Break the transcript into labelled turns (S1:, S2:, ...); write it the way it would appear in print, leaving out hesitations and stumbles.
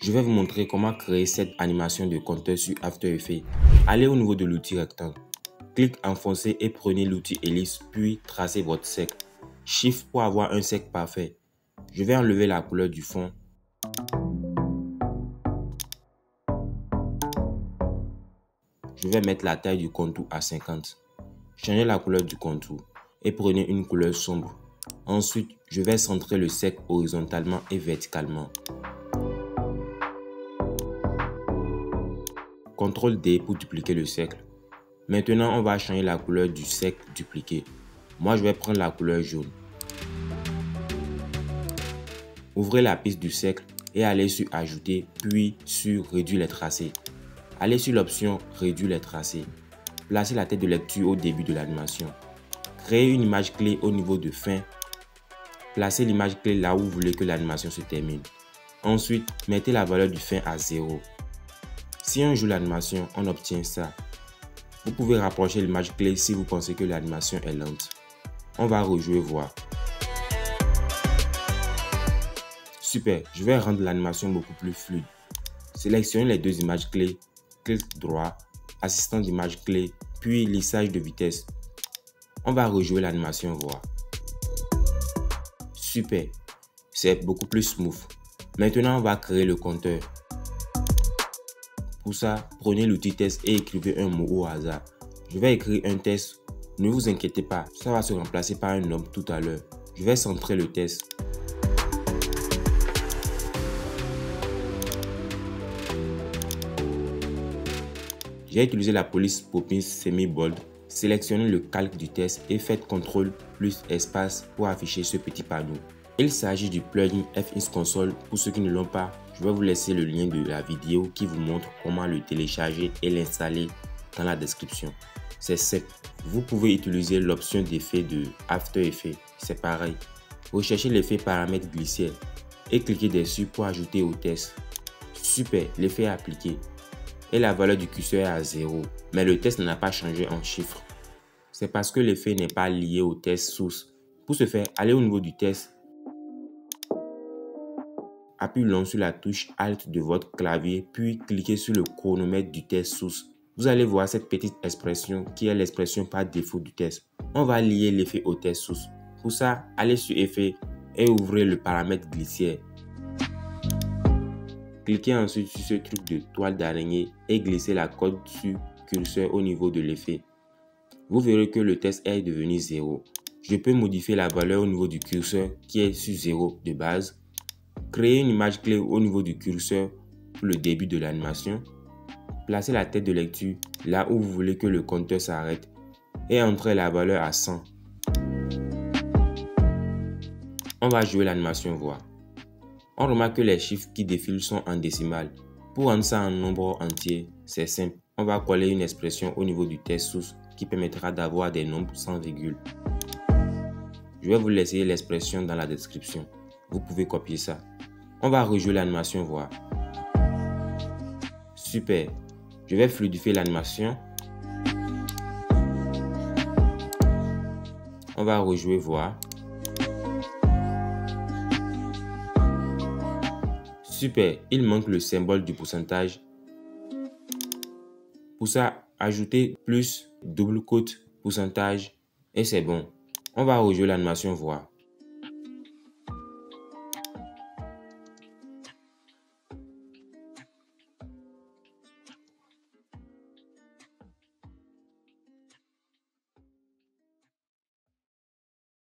S1: Je vais vous montrer comment créer cette animation de compteur sur After Effects. Allez au niveau de l'outil rectangle. Clique enfoncé et prenez l'outil ellipse puis tracez votre cercle. Shift pour avoir un cercle parfait. Je vais enlever la couleur du fond. Je vais mettre la taille du contour à 50. Changez la couleur du contour et prenez une couleur sombre. Ensuite, je vais centrer le cercle horizontalement et verticalement. CTRL D pour dupliquer le cercle. Maintenant, on va changer la couleur du cercle dupliqué. Moi, je vais prendre la couleur jaune. Ouvrez la piste du cercle et allez sur Ajouter, puis sur Réduire les tracés. Allez sur l'option Réduire les tracés. Placez la tête de lecture au début de l'animation. Créez une image clé au niveau de fin. Placez l'image clé là où vous voulez que l'animation se termine. Ensuite, mettez la valeur du fin à 0. Si on joue l'animation, on obtient ça. Vous pouvez rapprocher l'image clé si vous pensez que l'animation est lente. On va rejouer voir. Super, je vais rendre l'animation beaucoup plus fluide. Sélectionnez les deux images clés, clic droit, assistant d'image clé, puis lissage de vitesse. On va rejouer l'animation voir. Super, c'est beaucoup plus smooth. Maintenant, on va créer le compteur. Pour ça, prenez l'outil test et écrivez un mot au hasard. Je vais écrire un test. Ne vous inquiétez pas, ça va se remplacer par un nombre tout à l'heure. Je vais centrer le test. J'ai utilisé la police Poppins semi-bold. Sélectionnez le calque du test et faites CTRL plus espace pour afficher ce petit panneau. Il s'agit du plugin FX Console. Pour ceux qui ne l'ont pas, je vais vous laisser le lien de la vidéo qui vous montre comment le télécharger et l'installer dans la description. C'est simple. Vous pouvez utiliser l'option d'effet de After Effects. C'est pareil. Recherchez l'effet paramètres glissière et cliquez dessus pour ajouter au test. Super, l'effet est appliqué. Et la valeur du curseur est à 0. Mais le test n'a pas changé en chiffres. C'est parce que l'effet n'est pas lié au test source. Pour ce faire, allez au niveau du test. Appuyez long sur la touche Alt de votre clavier, puis cliquez sur le chronomètre du test source. Vous allez voir cette petite expression qui est l'expression par défaut du test. On va lier l'effet au test source. Pour ça, allez sur Effet et ouvrez le paramètre glissière. Cliquez ensuite sur ce truc de toile d'araignée et glissez la colle sur curseur au niveau de l'effet. Vous verrez que le test est devenu 0. Je peux modifier la valeur au niveau du curseur qui est sur 0 de base. Créer une image clé au niveau du curseur pour le début de l'animation. Placez la tête de lecture là où vous voulez que le compteur s'arrête et entrez la valeur à 100. On va jouer l'animation voir. On remarque que les chiffres qui défilent sont en décimales. Pour rendre ça en nombre entier, c'est simple. On va coller une expression au niveau du test source qui permettra d'avoir des nombres sans virgule. Je vais vous laisser l'expression dans la description. Vous pouvez copier ça. On va rejouer l'animation voir. Super. Je vais fluidifier l'animation. On va rejouer voir. Super, il manque le symbole du pourcentage. Pour ça, ajoutez plus, double quote, pourcentage et c'est bon. On va rejouer l'animation voir.